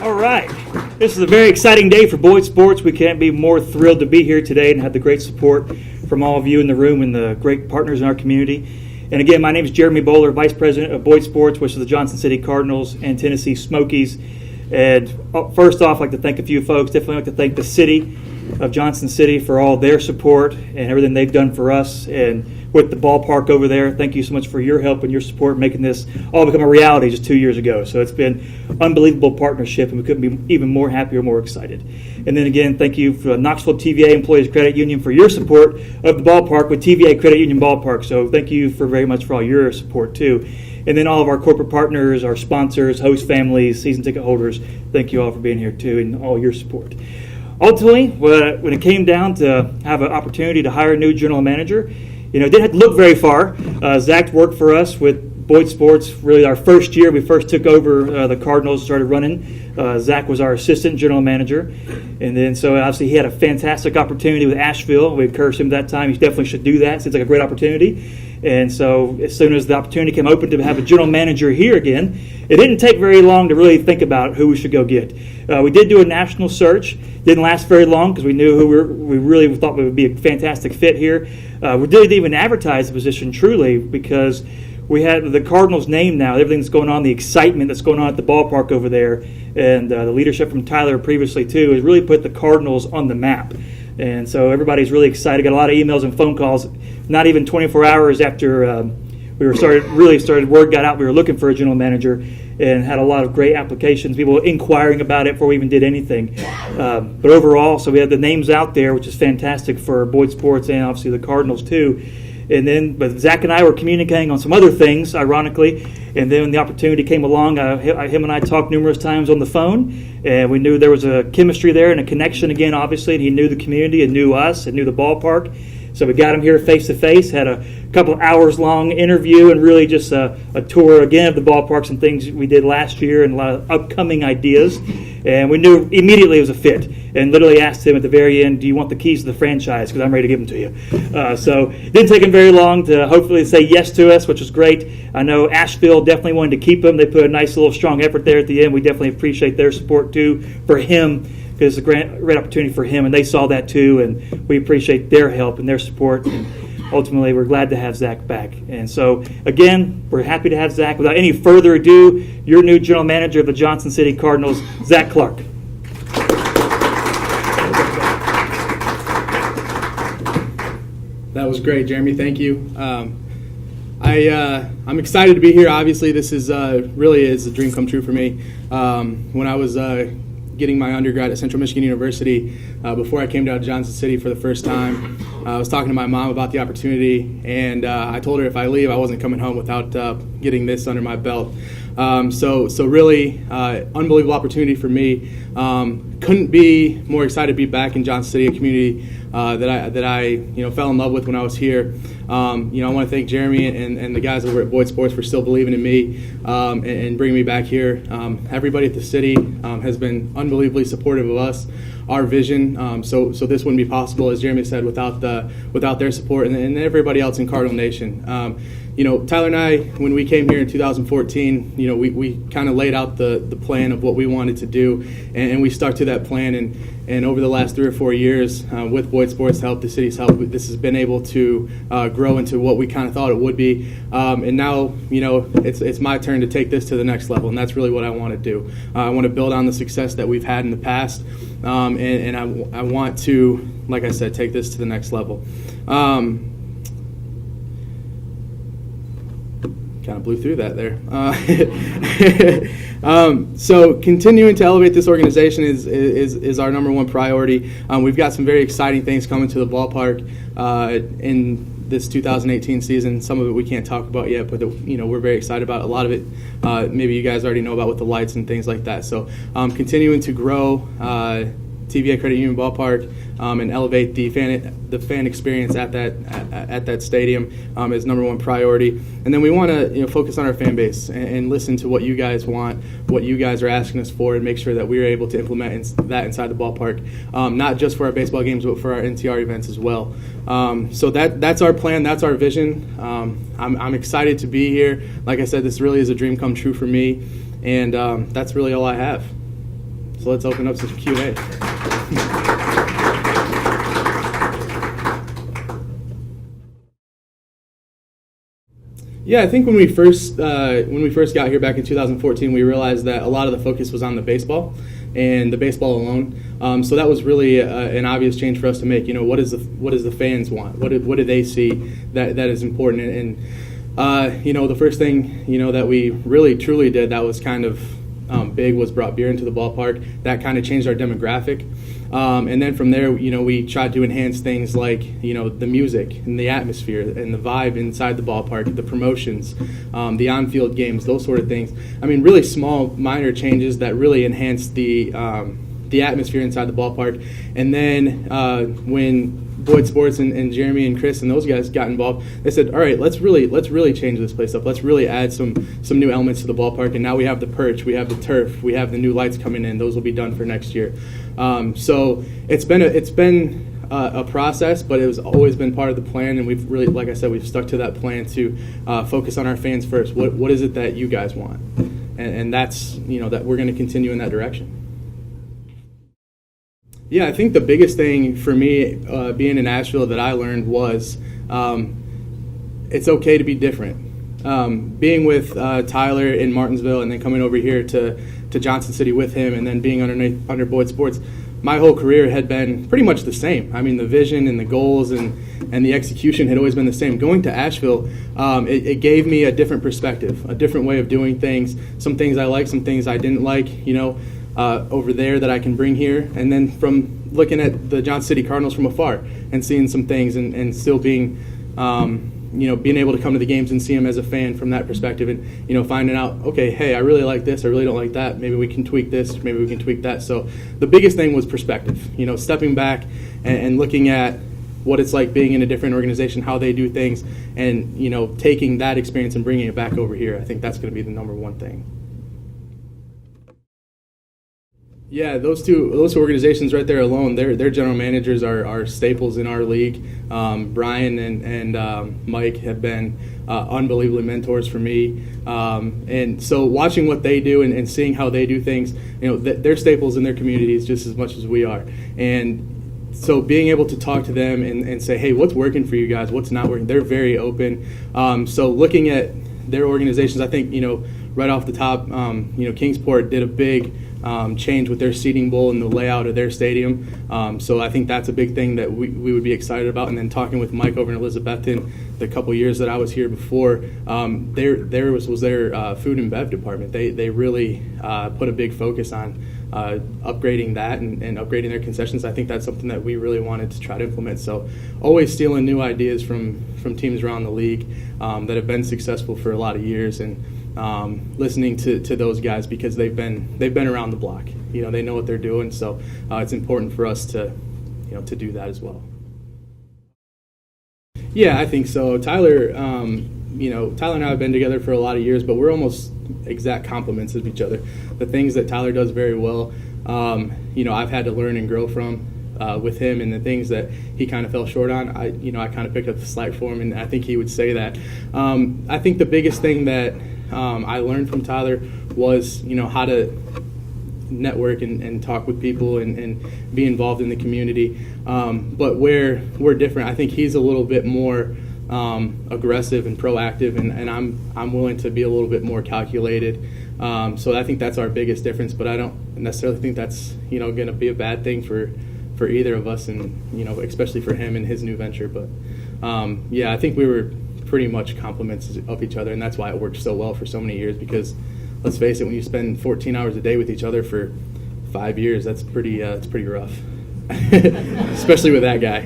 All right. This is a very exciting day for Boyd Sports. We can't be more thrilled to be here today and have the great support from all of you in the room and the great partners in our community. And again, my name is Jeremy Bowler, Vice President of Boyd Sports, which is the Johnson City Cardinals and Tennessee Smokies. And first off, I'd like to thank a few folks. Definitely like to thank the city of Johnson City for all their support and everything they've done for us and with the ballpark over there. Thank you so much for your help and your support making this all become a reality just 2 years ago. So it's been unbelievable partnership, and we couldn't be even more happy or more excited. And then again, thank you for Knoxville TVA Employees Credit Union for your support of the ballpark with TVA Credit Union Ballpark. So thank you very much for all your support too. And then all of our corporate partners, our sponsors, host families, season ticket holders, thank you all for being here too and all your support. Ultimately, when it came down to have an opportunity to hire a new general manager, it didn't have to look very far. Zach worked for us with Boyd Sports really our first year. We first took over the Cardinals, started running. Zach was our assistant general manager. And then so obviously he had a fantastic opportunity with Asheville. We encouraged him that time. He definitely should do that. Seems like a great opportunity. And so as soon as the opportunity came open to have a general manager here again, it didn't take very long to really think about who we should go get. We did do a national search. Didn't last very long because we knew who we really thought would be a fantastic fit here. We didn't even advertise the position truly because we had the Cardinals name now, everything that's going on, the excitement that's going on at the ballpark over there, and the leadership from Tyler previously too has really put the Cardinals on the map. And so everybody's really excited. Got a lot of emails and phone calls. Not even 24 hours after word got out we were looking for a general manager, and had a lot of great applications. People inquiring about it before we even did anything. But overall, so we had the names out there, which is fantastic for Boyd Sports and obviously the Cardinals too. But Zach and I were communicating on some other things, ironically. And then when the opportunity came along, him and I talked numerous times on the phone, and we knew there was a chemistry there and a connection again, obviously. And he knew the community and knew us and knew the ballpark. So we got him here face to face, had a couple of hours long interview, and really just a tour again of the ballparks and things we did last year and a lot of upcoming ideas. And we knew immediately it was a fit, and literally asked him at the very end, do you want the keys to the franchise? Because I'm ready to give them to you. So it didn't take him very long to hopefully say yes to us, which was great. I know Asheville definitely wanted to keep him. They put a nice little strong effort there at the end. We definitely appreciate their support too for him, because it's a great opportunity for him, and they saw that too, and we appreciate their help and their support. And ultimately, we're glad to have Zach back. And so, again, we're happy to have Zach. Without any further ado, your new general manager of the Johnson City Cardinals, Zach Clark. That was great, Jeremy. Thank you. I'm excited to be here. Obviously, this is really is a dream come true for me. When I was getting my undergrad at Central Michigan University, before I came down to Johnson City for the first time, I was talking to my mom about the opportunity, and I told her if I leave, I wasn't coming home without getting this under my belt. So really, unbelievable opportunity for me. Couldn't be more excited to be back in Johnson City, a community that I fell in love with when I was here. I want to thank Jeremy and the guys over at Boyd Sports for still believing in me and bringing me back here. Everybody at the city has been unbelievably supportive of us, our vision. So this wouldn't be possible, as Jeremy said, without their support and everybody else in Cardinal Nation. Tyler and I, when we came here in 2014, we kind of laid out the plan of what we wanted to do, and we stuck to that plan. And over the last 3 or 4 years, with Boyd Sports' help, the city's help, this has been able to grow into what we kind of thought it would be. And now, it's my turn to take this to the next level, and that's really what I want to do. I want to build on the success that we've had in the past, and I want to, like I said, take this to the next level. Kind of blew through that there. So continuing to elevate this organization is our number one priority. We've got some very exciting things coming to the ballpark in this 2018 season. Some of it we can't talk about yet, but we're very excited about. A lot of it maybe you guys already know about with the lights and things like that. So continuing to grow TVA Credit Union Ballpark and elevate the fan experience at that stadium is number one priority. And then we want to focus on our fan base and listen to what you guys want, what you guys are asking us for, and make sure that we're able to implement that inside the ballpark, not just for our baseball games, but for our NTR events as well. So that's our plan, that's our vision. I'm excited to be here. Like I said, this really is a dream come true for me, and that's really all I have. So let's open up some Q&A. Yeah, I think when we first got here back in 2014, we realized that a lot of the focus was on the baseball and the baseball alone. So that was really an obvious change for us to make. What does the fans want? What do they see that is important? And the first thing that we really truly did that was kind of big was brought beer into the ballpark. That kind of changed our demographic. And then from there, we tried to enhance things like, the music and the atmosphere and the vibe inside the ballpark, the promotions, the on-field games, those sort of things. I mean, really small, minor changes that really enhanced the atmosphere inside the ballpark. And then when Boyd Sports and Jeremy and Chris and those guys got involved, they said, all right, let's really change this place up. Let's really add some new elements to the ballpark. And now we have the perch, we have the turf, we have the new lights coming in. Those will be done for next year. So it's been a process, but it was always been part of the plan. And we've really, like I said, we've stuck to that plan to focus on our fans first. What is it that you guys want? And that's, that we're going to continue in that direction. Yeah, I think the biggest thing for me being in Asheville that I learned was it's okay to be different. Being with Tyler in Martinsville and then coming over here to Johnson City with him and then being under Boyd Sports, my whole career had been pretty much the same. I mean, the vision and the goals and the execution had always been the same. Going to Asheville, it gave me a different perspective, a different way of doing things, some things I liked, some things I didn't like, over there that I can bring here. And then from looking at the Johnson City Cardinals from afar and seeing some things and still being, being able to come to the games and see them as a fan from that perspective and, finding out, okay, hey, I really like this, I really don't like that, maybe we can tweak this, maybe we can tweak that. So the biggest thing was perspective, stepping back and looking at what it's like being in a different organization, how they do things, and, taking that experience and bringing it back over here. I think that's going to be the number one thing. Yeah, those two organizations right there alone, their general managers are staples in our league. Brian and Mike have been unbelievable mentors for me. And so watching what they do and seeing how they do things, they're staples in their communities just as much as we are. And so being able to talk to them and say, hey, what's working for you guys? What's not working? They're very open. So looking at their organizations, I think, right off the top, Kingsport did a big change with their seating bowl and the layout of their stadium. So I think that's a big thing that we would be excited about. And then talking with Mike over in Elizabethton, the couple years that I was here before, there was their food and bev department. They really put a big focus on upgrading that and upgrading their concessions. I think that's something that we really wanted to try to implement. So always stealing new ideas from teams around the league that have been successful for a lot of years, and listening to those guys because they've been around the block. They know what they're doing. So it's important for us to do that as well. Yeah, I think so. Tyler and I have been together for a lot of years, but we're almost exact complements of each other. The things that Tyler does very well, I've had to learn and grow from with him, and the things that he kind of fell short on, I kind of picked up the slack for him, and I think he would say that. I think the biggest thing that I learned from Tyler was, how to network and talk with people and be involved in the community. But where we're different, I think he's a little bit more aggressive and proactive, and I'm willing to be a little bit more calculated. So I think that's our biggest difference, but I don't necessarily think that's going to be a bad thing for either of us, and especially for him and his new venture. But I think we were pretty much complements of each other, and that's why it worked so well for so many years, because let's face it, when you spend 14 hours a day with each other for 5 years, that's pretty rough. Especially with that guy.